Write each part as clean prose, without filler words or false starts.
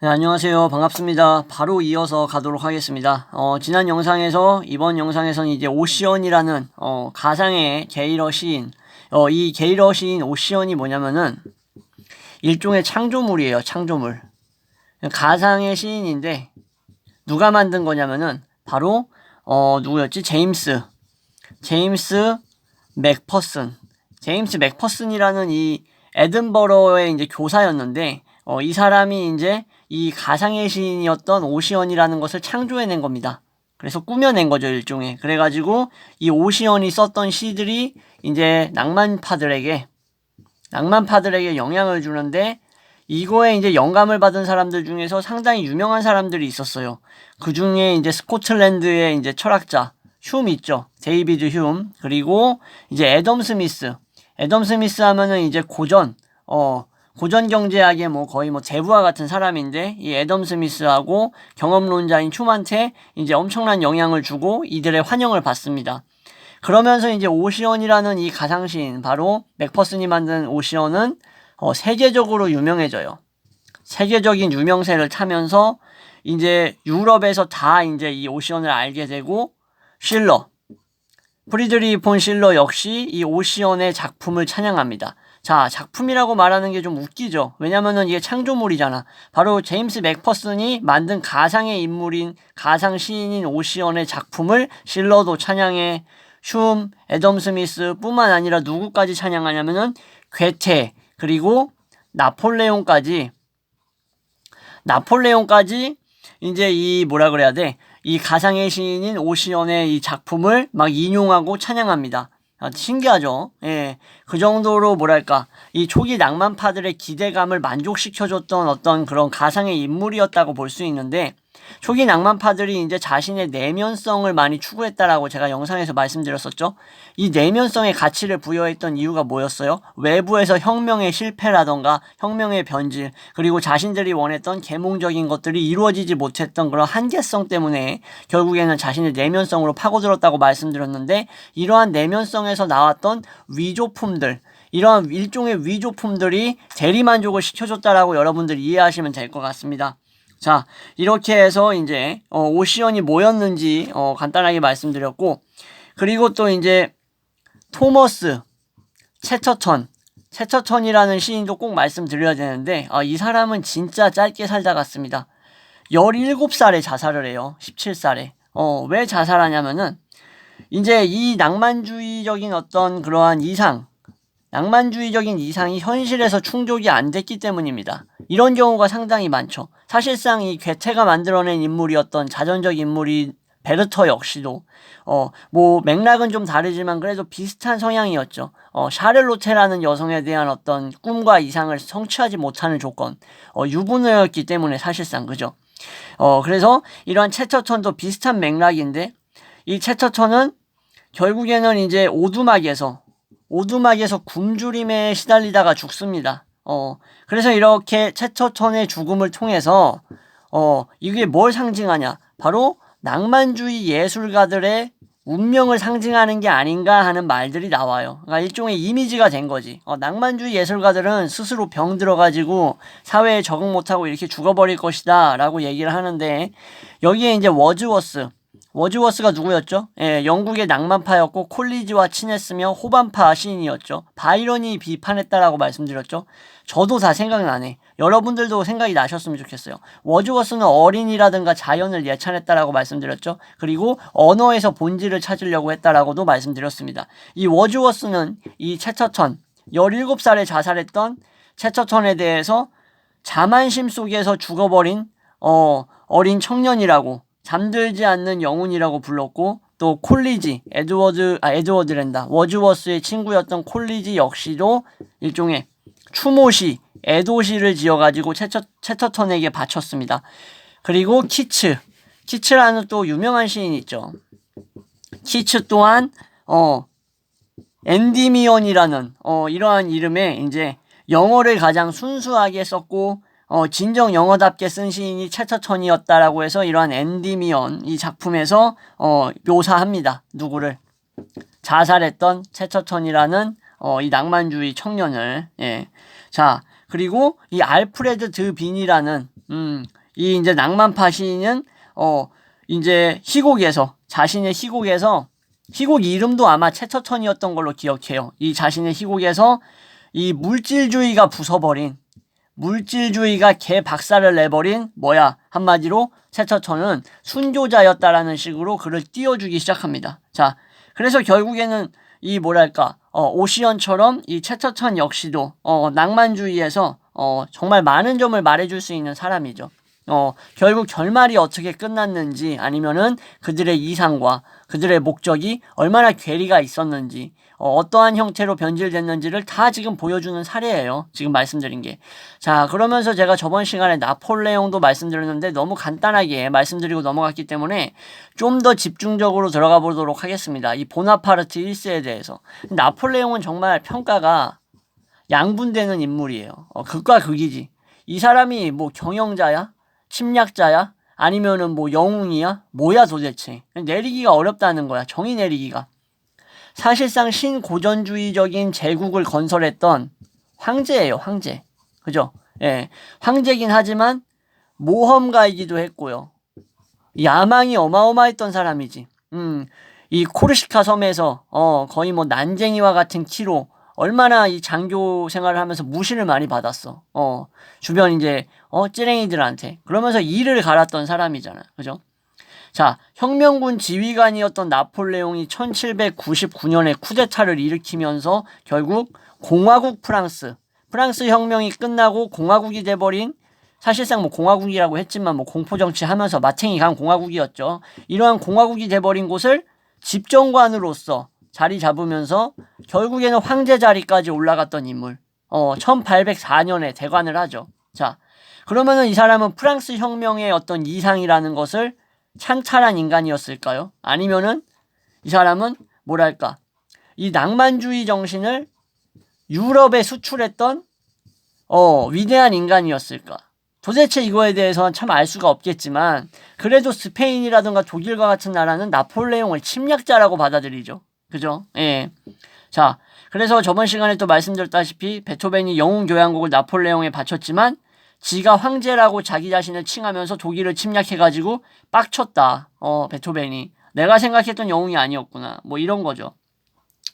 네, 안녕하세요. 반갑습니다. 바로 이어서 가도록 하겠습니다. 지난 영상에서, 이번 영상에서는 이제 오시언이라는, 가상의 게이러 시인. 이 게이러 시인 오시언이 뭐냐면은, 일종의 창조물이에요, 창조물. 가상의 시인인데, 누가 만든 거냐면은, 바로, 누구였지? 제임스 맥퍼슨. 제임스 맥퍼슨이라는 이 에든버러의 이제 교사였는데, 이 사람이 이제 이 가상의 시인이었던 오시언이라는 것을 창조해낸 겁니다. 그래서 꾸며낸 거죠, 일종의. 그래가지고 이 오시언이 썼던 시들이 이제 낭만파들에게 영향을 주는데, 이거에 이제 영감을 받은 사람들 중에서 상당히 유명한 사람들이 있었어요. 그 중에 이제 스코틀랜드의 이제 철학자 흉 있죠. 데이비드 흉. 그리고 이제 애덤 스미스 하면은 이제 고전 경제학의 거의 제부와 같은 사람인데, 이 애덤 스미스하고 경험론자인 흉한테 이제 엄청난 영향을 주고 이들의 환영을 받습니다. 그러면서 이제 오시언이라는 이 가상시인, 바로 맥퍼슨이 만든 오시언은 세계적으로 유명해져요. 세계적인 유명세를 타면서 이제 유럽에서 다 이제 이 오시언을 알게 되고, 프리드리히 폰 실러 역시 이 오시언의 작품을 찬양합니다. 자, 작품이라고 말하는 게 좀 웃기죠. 왜냐면은 이게 창조물이잖아. 바로 제임스 맥퍼슨이 만든 가상의 인물인, 가상 시인인 오시언의 작품을 실러도 찬양해, 애덤 스미스 뿐만 아니라 누구까지 찬양하냐면은 괴테, 그리고 나폴레옹까지 이제 이 뭐라 그래야 돼? 이 가상의 시인인 오시언의 이 작품을 막 인용하고 찬양합니다. 신기하죠? 예. 그 정도로 뭐랄까, 이 초기 낭만파들의 기대감을 만족시켜줬던 어떤 그런 가상의 인물이었다고 볼 수 있는데, 초기 낭만파들이 이제 자신의 내면성을 많이 추구했다라고 제가 영상에서 말씀드렸었죠. 이 내면성의 가치를 부여했던 이유가 뭐였어요? 외부에서 혁명의 실패라던가 혁명의 변질, 그리고 자신들이 원했던 계몽적인 것들이 이루어지지 못했던 그런 한계성 때문에 결국에는 자신의 내면성으로 파고들었다고 말씀드렸는데, 이러한 내면성에서 나왔던 위조품들, 이러한 일종의 위조품들이 대리만족을 시켜줬다라고 여러분들 이해하시면 될 것 같습니다. 자, 이렇게 해서 이제 오시언이 뭐였는지 간단하게 말씀드렸고, 그리고 또 이제 토머스 체처턴이라는 시인도 꼭 말씀드려야 되는데, 이 사람은 진짜 짧게 살다 갔습니다. 17살에 자살을 해요. 17살에. 왜 자살하냐면은 이제 이 낭만주의적인 어떤 그러한 낭만주의적인 이상이 현실에서 충족이 안 됐기 때문입니다. 이런 경우가 상당히 많죠. 사실상 이 괴테가 만들어낸 인물이었던 자전적 인물이 베르터 역시도 맥락은 좀 다르지만 그래도 비슷한 성향이었죠. 샤를로테라는 여성에 대한 어떤 꿈과 이상을 성취하지 못하는 조건, 유부녀였기 때문에 사실상, 그죠? 그래서 이러한 체처턴도 비슷한 맥락인데, 이 체처턴은 결국에는 이제 오두막에서 굶주림에 시달리다가 죽습니다. 그래서 이렇게 체처턴의 죽음을 통해서 이게 뭘 상징하냐? 바로 낭만주의 예술가들의 운명을 상징하는 게 아닌가 하는 말들이 나와요. 그러니까 일종의 이미지가 된 거지. 낭만주의 예술가들은 스스로 병 들어가지고 사회에 적응 못하고 이렇게 죽어버릴 것이다 라고 얘기를 하는데, 여기에 이제 워즈워스가 누구였죠? 예, 영국의 낭만파였고 콜리지와 친했으며 호반파 시인이었죠. 바이런이 비판했다라고 말씀드렸죠. 저도 다 생각나네. 여러분들도 생각이 나셨으면 좋겠어요. 워즈워스는 어린이라든가 자연을 예찬했다라고 말씀드렸죠. 그리고 언어에서 본질을 찾으려고 했다라고도 말씀드렸습니다. 이 워즈워스는 이 체처턴, 17살에 자살했던 체처턴에 대해서 자만심 속에서 죽어버린 어린 청년이라고, 잠들지 않는 영혼이라고 불렀고, 또 워즈워스의 친구였던 콜리지 역시도 일종의 추모시, 애도시를 지어가지고 체처턴에게 바쳤습니다. 그리고 키츠라는 또 유명한 시인이 있죠. 키츠 또한 엔디미언이라는 이러한 이름의 이제 영어를 가장 순수하게 썼고 진정 영어답게 쓴 시인이 체처턴이었다라고 해서 이러한 엔디미언 이 작품에서 묘사합니다. 누구를? 자살했던 체처턴이라는 이 낭만주의 청년을. 예. 자, 그리고 이 알프레드 드 빈이라는 이 이제 낭만파 시인은 이제 희곡에서 자신의 희곡에서 희곡 이름도 아마 최처천이었던 걸로 기억해요. 이 자신의 희곡에서 이 물질주의가 부숴버린 물질주의가 개 박살을 내버린 한마디로 최처천은 순교자였다라는 식으로 글을 띄워주기 시작합니다. 자, 그래서 결국에는 이 오시연처럼 이 최처천 역시도 낭만주의에서 정말 많은 점을 말해줄 수 있는 사람이죠. 결국 결말이 어떻게 끝났는지 아니면은 그들의 이상과 그들의 목적이 얼마나 괴리가 있었는지 어떠한 형태로 변질됐는지를 다 지금 보여주는 사례예요. 지금 말씀드린 게. 자, 그러면서 제가 저번 시간에 나폴레옹도 말씀드렸는데 너무 간단하게 말씀드리고 넘어갔기 때문에 좀 더 집중적으로 들어가 보도록 하겠습니다. 이 보나파르트 1세에 대해서. 나폴레옹은 정말 평가가 양분되는 인물이에요. 극과 극이지. 이 사람이 뭐 경영자야? 침략자야? 아니면은 뭐 영웅이야? 뭐야 도대체. 내리기가 어렵다는 거야. 정의 내리기가. 사실상 신고전주의적인 제국을 건설했던 황제예요. 황제. 그죠? 예. 황제긴 하지만 모험가이기도 했고요. 야망이 어마어마했던 사람이지. 이 코르시카 섬에서 거의 뭐 난쟁이와 같은 키로 얼마나 이 장교 생활을 하면서 무시를 많이 받았어. 주변 이제 찌랭이들한테. 그러면서 이를 갈았던 사람이잖아. 그죠? 자, 혁명군 지휘관이었던 나폴레옹이 1799년에 쿠데타를 일으키면서 결국 공화국 프랑스 혁명이 끝나고 공화국이 돼버린, 사실상 뭐 공화국이라고 했지만 뭐 공포정치 하면서 마탱이 간 공화국이었죠. 이러한 공화국이 돼버린 곳을 집정관으로서 자리 잡으면서 결국에는 황제 자리까지 올라갔던 인물. 1804년에 대관을 하죠. 자, 그러면은 이 사람은 프랑스 혁명의 어떤 이상이라는 것을 창탈한 인간이었을까요? 아니면은 이 사람은 이 낭만주의 정신을 유럽에 수출했던 위대한 인간이었을까? 도대체 이거에 대해서는 참 알 수가 없겠지만 그래도 스페인이라든가 독일과 같은 나라는 나폴레옹을 침략자라고 받아들이죠. 그죠? 예. 자, 그래서 저번 시간에 또 말씀드렸다시피 베토벤이 영웅 교향곡을 나폴레옹에 바쳤지만 지가 황제라고 자기 자신을 칭하면서 독일을 침략해가지고 빡쳤다. 베토벤이. 내가 생각했던 영웅이 아니었구나. 뭐 이런 거죠.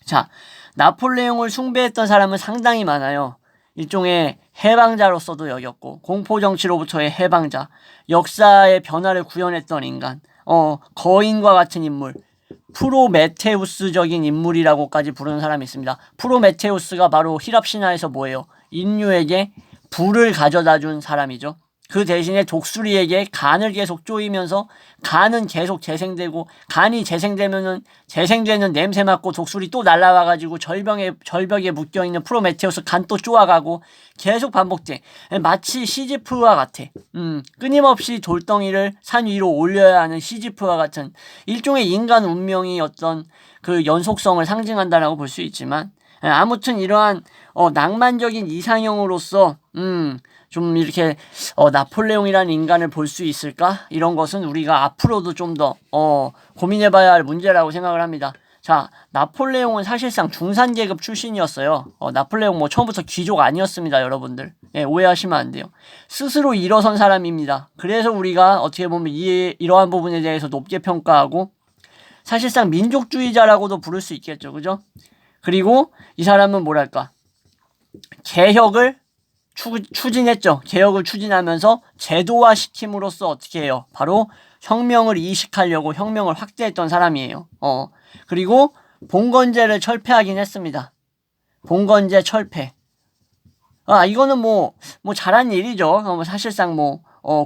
자, 나폴레옹을 숭배했던 사람은 상당히 많아요. 일종의 해방자로서도 여겼고, 공포정치로부터의 해방자, 역사의 변화를 구현했던 인간, 거인과 같은 인물, 프로메테우스적인 인물이라고까지 부르는 사람이 있습니다. 프로메테우스가 바로 힐랍 신화에서 뭐예요? 인류에게 불을 가져다 준 사람이죠. 그 대신에 독수리에게 간을 계속 쪼이면서 간은 계속 재생되고, 간이 재생되면은 재생되는 냄새 맡고 독수리 또 날라와가지고 절벽에 묶여있는 프로메테우스 간 또 쪼아가고 계속 반복돼. 마치 시지프와 같아. 끊임없이 돌덩이를 산 위로 올려야 하는 시지프와 같은 일종의 인간 운명이 어떤 그 연속성을 상징한다라고 볼 수 있지만, 아무튼 이러한 낭만적인 이상형으로서 좀 이렇게 나폴레옹이라는 인간을 볼 수 있을까? 이런 것은 우리가 앞으로도 좀 더 고민해봐야 할 문제라고 생각을 합니다. 자, 나폴레옹은 사실상 중산계급 출신이었어요. 나폴레옹 뭐 처음부터 귀족 아니었습니다, 여러분들. 예, 오해하시면 안 돼요. 스스로 일어선 사람입니다. 그래서 우리가 어떻게 보면 이러한 부분에 대해서 높게 평가하고 사실상 민족주의자라고도 부를 수 있겠죠, 그죠? 그리고 이 사람은 개혁을 추진했죠. 개혁을 추진하면서 제도화시킴으로써 어떻게 해요? 바로 혁명을 이식하려고 혁명을 확대했던 사람이에요. 그리고 봉건제를 철폐하긴 했습니다. 봉건제 철폐. 이거는 뭐 잘한 일이죠. 사실상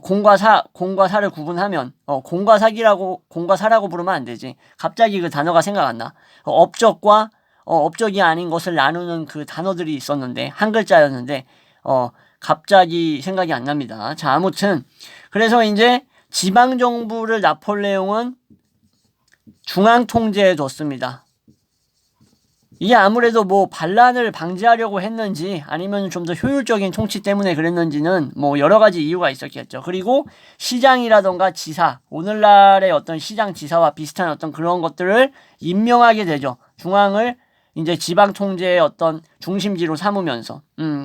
공과 사를 구분하면, 공과 사라고 부르면 안 되지. 갑자기 그 단어가 생각 안 나. 업적과 업적이 아닌 것을 나누는 그 단어들이 있었는데, 한 글자였는데, 갑자기 생각이 안 납니다. 자, 아무튼, 그래서 이제 지방정부를 나폴레옹은 중앙 통제에 뒀습니다. 이게 아무래도 반란을 방지하려고 했는지 아니면 좀 더 효율적인 통치 때문에 그랬는지는 여러 가지 이유가 있었겠죠. 그리고 시장이라던가 지사, 오늘날의 어떤 시장 지사와 비슷한 어떤 그런 것들을 임명하게 되죠. 중앙을 이제 지방 통제의 어떤 중심지로 삼으면서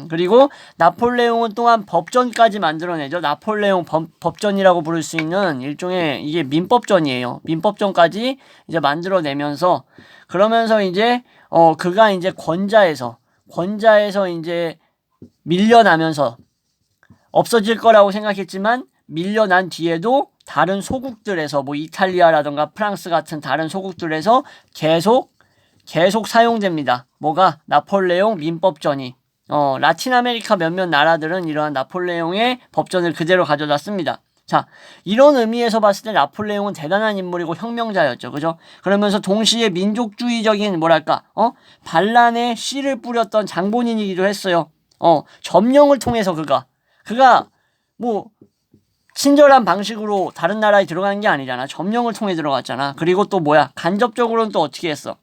그리고 나폴레옹은 또한 법전까지 만들어내죠. 나폴레옹 법전이라고 부를 수 있는 일종의 이게 민법전이에요. 민법전까지 이제 만들어내면서 그러면서 이제 그가 이제 권자에서 이제 밀려나면서 없어질 거라고 생각했지만 밀려난 뒤에도 다른 소국들에서 뭐 이탈리아라던가 프랑스 같은 다른 소국들에서 계속 사용됩니다. 뭐가? 나폴레옹 민법전이. 라틴 아메리카 몇몇 나라들은 이러한 나폴레옹의 법전을 그대로 가져다 씁니다. 자, 이런 의미에서 봤을 때 나폴레옹은 대단한 인물이고 혁명자였죠. 그죠? 그러면서 동시에 민족주의적인 뭐랄까, 반란에 씨를 뿌렸던 장본인이기도 했어요. 점령을 통해서 그가 뭐 친절한 방식으로 다른 나라에 들어간 게 아니잖아. 점령을 통해 들어갔잖아. 그리고 또 뭐야? 간접적으로는 또 어떻게 했어?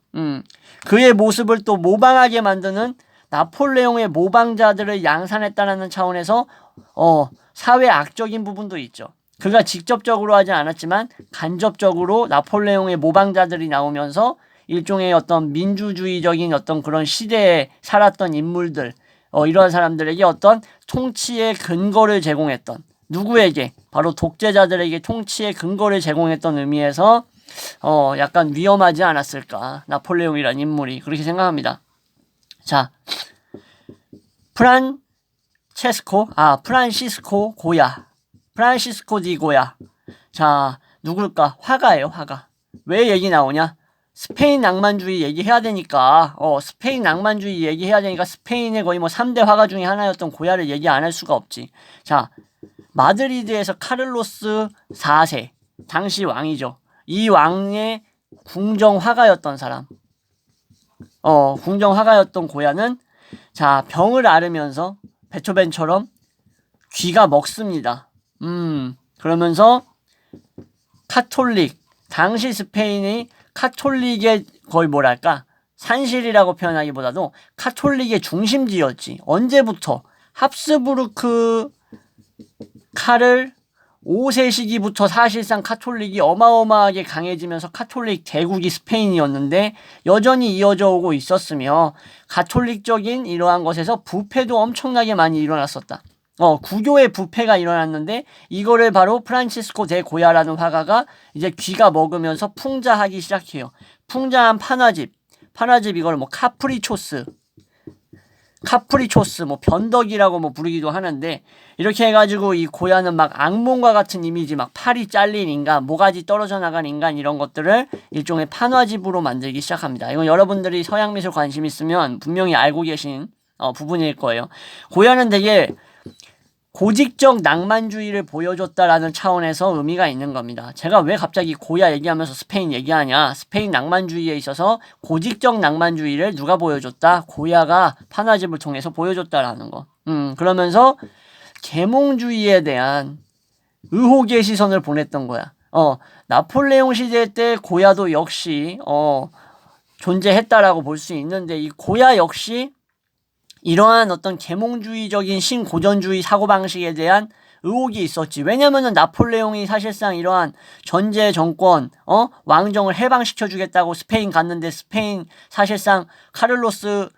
그의 모습을 또 모방하게 만드는 나폴레옹의 모방자들을 양산했다는 차원에서 사회 악적인 부분도 있죠. 그가 직접적으로 하지 않았지만 간접적으로 나폴레옹의 모방자들이 나오면서 일종의 어떤 민주주의적인 어떤 그런 시대에 살았던 인물들, 이러한 사람들에게 어떤 통치의 근거를 제공했던 누구에게? 바로 독재자들에게 통치의 근거를 제공했던 의미에서 약간 위험하지 않았을까. 나폴레옹이란 인물이 그렇게 생각합니다. 자, 프란시스코 고야. 프란시스코 디 고야. 자, 누굴까? 화가예요, 화가. 왜 얘기 나오냐? 스페인 낭만주의 얘기해야 되니까, 스페인 낭만주의 얘기해야 되니까 스페인의 거의 뭐 3대 화가 중에 하나였던 고야를 얘기 안 할 수가 없지. 자, 마드리드에서 카를로스 4세, 당시 왕이죠. 이 왕의 궁정화가였던 사람. 궁정화가였던 고야는 자, 병을 앓으면서 베토벤처럼 귀가 먹습니다. 그러면서 카톨릭, 당시 스페인이 카톨릭의 거의 뭐랄까 산실이라고 표현하기보다도 카톨릭의 중심지였지. 언제부터? 합스부르크 카를 5세 시기부터 사실상 카톨릭이 어마어마하게 강해지면서 카톨릭 대국이 스페인이었는데 여전히 이어져 오고 있었으며 가톨릭적인 이러한 것에서 부패도 엄청나게 많이 일어났었다. 구교의 부패가 일어났는데 이거를 바로 프란치스코 데 고야라는 화가가 이제 귀가 먹으면서 풍자하기 시작해요. 풍자한 판화집 이걸 뭐 카프리초스 뭐 변덕이라고 뭐 부르기도 하는데 이렇게 해가지고 이 고야는 막 악몽과 같은 이미지 막 팔이 잘린 인간, 모가지 떨어져 나간 인간 이런 것들을 일종의 판화집으로 만들기 시작합니다. 이건 여러분들이 서양 미술 관심 있으면 분명히 알고 계신 부분일 거예요. 고야는 되게 고직적 낭만주의를 보여줬다라는 차원에서 의미가 있는 겁니다. 제가 왜 갑자기 고야 얘기하면서 스페인 얘기하냐? 스페인 낭만주의에 있어서 고직적 낭만주의를 누가 보여줬다? 고야가 판화집을 통해서 보여줬다라는 거. 그러면서 계몽주의에 대한 의혹의 시선을 보냈던 거야. 나폴레옹 시대 때 고야도 역시 존재했다라고 볼 수 있는데 이 고야 역시 이러한 어떤 계몽주의적인 신고전주의 사고방식에 대한 의혹이 있었지. 왜냐면은 나폴레옹이 사실상 이러한 전제 정권, 왕정을 해방시켜주겠다고 스페인 갔는데 스페인 사실상 카를로스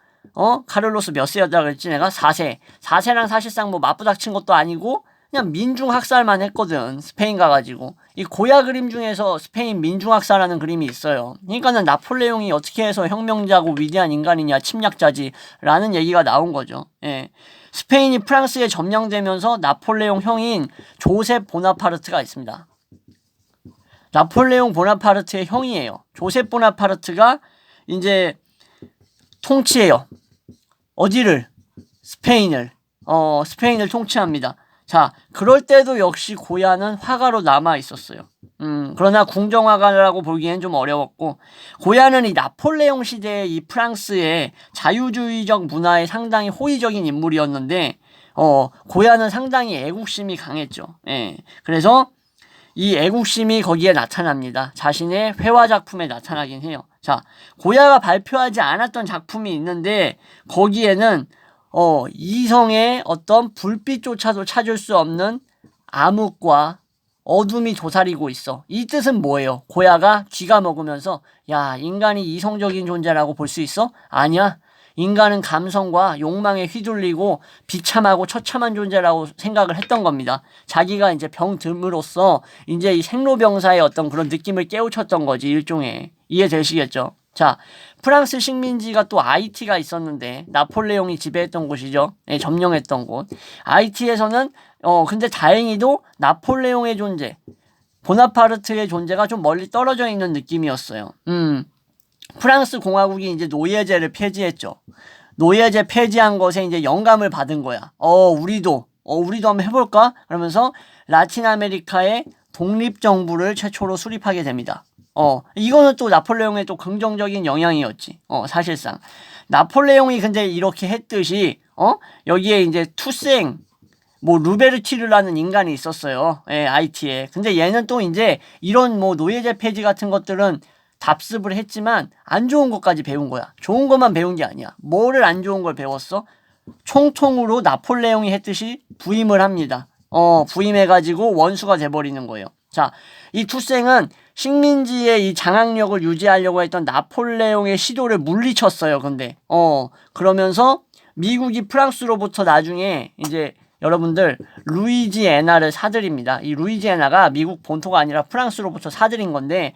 몇 세였다 그랬지 내가? 4세. 4세랑 사실상 뭐 맞부닥친 것도 아니고 그냥 민중학살만 했거든. 스페인 가가지고. 이 고야 그림 중에서 스페인 민중학살하는 그림이 있어요. 그러니까는 나폴레옹이 어떻게 해서 혁명자고 위대한 인간이냐, 침략자지 라는 얘기가 나온 거죠. 예. 스페인이 프랑스에 점령되면서 나폴레옹 형인 조셉 보나파르트가 있습니다. 나폴레옹 보나파르트의 형이에요. 조셉 보나파르트가 이제 통치해요. 어디를? 스페인을 통치합니다. 자, 그럴 때도 역시 고야는 화가로 남아 있었어요. 그러나 궁정화가라고 보기엔 좀 어려웠고, 고야는 이 나폴레옹 시대의 이 프랑스의 자유주의적 문화에 상당히 호의적인 인물이었는데, 고야는 상당히 애국심이 강했죠. 예. 그래서 이 애국심이 거기에 나타납니다. 자신의 회화 작품에 나타나긴 해요. 자, 고야가 발표하지 않았던 작품이 있는데, 거기에는 이성의 어떤 불빛조차도 찾을 수 없는 암흑과 어둠이 도사리고 있어. 이 뜻은 뭐예요? 고야가 쥐가 먹으면서 야, 인간이 이성적인 존재라고 볼 수 있어? 아니야. 인간은 감성과 욕망에 휘둘리고 비참하고 처참한 존재라고 생각을 했던 겁니다. 자기가 이제 병듦으로써 이제 이 생로병사의 어떤 그런 느낌을 깨우쳤던 거지, 일종의. 이해되시겠죠? 자, 프랑스 식민지가 또 아이티가 있었는데 나폴레옹이 지배했던 곳이죠. 네, 점령했던 곳. 아이티에서는 근데 다행히도 나폴레옹의 존재, 보나파르트의 존재가 좀 멀리 떨어져 있는 느낌이었어요. 프랑스 공화국이 이제 노예제를 폐지했죠. 노예제 폐지한 것에 이제 영감을 받은 거야. 우리도 한번 해볼까? 그러면서 라틴 아메리카의 독립정부를 최초로 수립하게 됩니다. 이거는 또 나폴레옹의 또 긍정적인 영향이었지. 사실상. 나폴레옹이 근데 이렇게 했듯이, 여기에 이제 투생, 루베르티르라는 인간이 있었어요. 예, 아이티에. 근데 얘는 또 이제 이런 노예제 폐지 같은 것들은 답습을 했지만 안 좋은 것까지 배운 거야. 좋은 것만 배운 게 아니야. 뭐를 안 좋은 걸 배웠어? 총통으로 나폴레옹이 했듯이 부임을 합니다. 부임해가지고 원수가 돼버리는 거예요. 자, 이 투생은 식민지의 이 장악력을 유지하려고 했던 나폴레옹의 시도를 물리쳤어요. 근데 그러면서 미국이 프랑스로부터 나중에 이제 여러분들 루이지애나를 사들입니다. 이 루이지애나가 미국 본토가 아니라 프랑스로부터 사들인 건데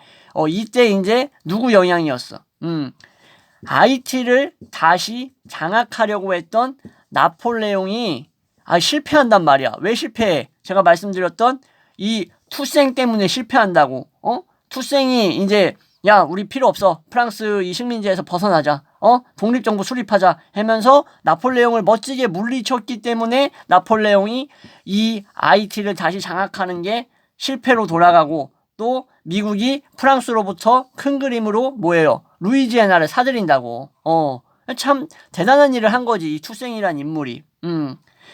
이때 이제 누구 영향이었어? 아이티를 다시 장악하려고 했던 나폴레옹이 실패한단 말이야. 왜 실패해? 제가 말씀드렸던 이 투생 때문에 실패한다고. 투생이 이제 야, 우리 필요 없어. 프랑스 이 식민지에서 벗어나자. 독립정부 수립하자 하면서 나폴레옹을 멋지게 물리쳤기 때문에 나폴레옹이 이 아이티를 다시 장악하는 게 실패로 돌아가고 또 미국이 프랑스로부터 큰 그림으로 뭐예요? 루이지애나를 사들인다고. 참 대단한 일을 한 거지. 이 투생이란 인물이.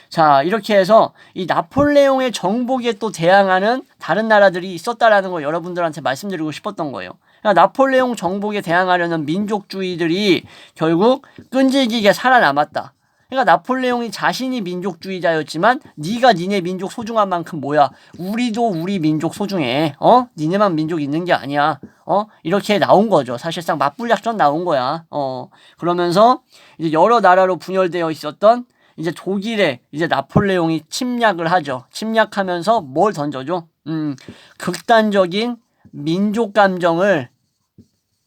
자, 이렇게 해서 이 나폴레옹의 정복에 또 대항하는 다른 나라들이 있었다라는 거 여러분들한테 말씀드리고 싶었던 거예요. 그러니까 나폴레옹 정복에 대항하려는 민족주의들이 결국 끈질기게 살아남았다. 그러니까 나폴레옹이 자신이 민족주의자였지만 네가 니네 민족 소중한 만큼 뭐야? 우리도 우리 민족 소중해. 니네만 민족 있는 게 아니야. 이렇게 나온 거죠. 사실상 맞불작전 나온 거야. 그러면서 이제 여러 나라로 분열되어 있었던 이제 독일에 이제 나폴레옹이 침략을 하죠. 침략하면서 뭘 던져줘? 극단적인 민족 감정을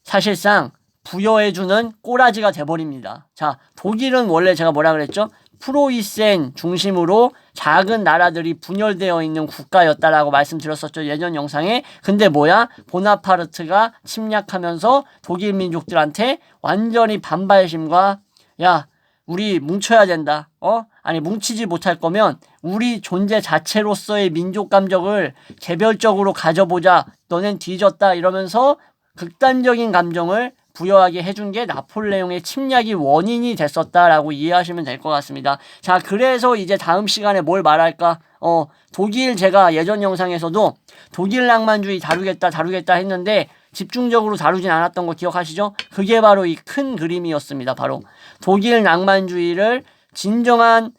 사실상 부여해주는 꼬라지가 돼버립니다. 자, 독일은 원래 제가 뭐라 그랬죠? 프로이센 중심으로 작은 나라들이 분열되어 있는 국가였다라고 말씀드렸었죠. 예전 영상에. 근데 뭐야? 보나파르트가 침략하면서 독일 민족들한테 완전히 반발심과 야, 우리 뭉쳐야 된다. 아니 뭉치지 못할 거면 우리 존재 자체로서의 민족 감정을 개별적으로 가져보자. 너넨 뒤졌다. 이러면서 극단적인 감정을 부여하게 해준 게 나폴레옹의 침략이 원인이 됐었다라고 이해하시면 될 것 같습니다. 자, 그래서 이제 다음 시간에 뭘 말할까? 독일 제가 예전 영상에서도 독일 낭만주의 다루겠다 했는데 집중적으로 다루진 않았던 거 기억하시죠? 그게 바로 이 큰 그림이었습니다. 바로 독일 낭만주의를 진정한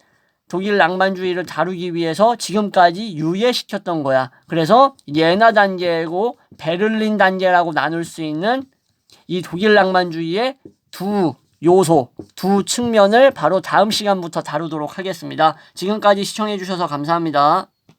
독일 낭만주의를 다루기 위해서 지금까지 유예시켰던 거야. 그래서 예나 단계고 베를린 단계라고 나눌 수 있는 이 독일 낭만주의의 두 요소, 두 측면을 바로 다음 시간부터 다루도록 하겠습니다. 지금까지 시청해 주셔서 감사합니다.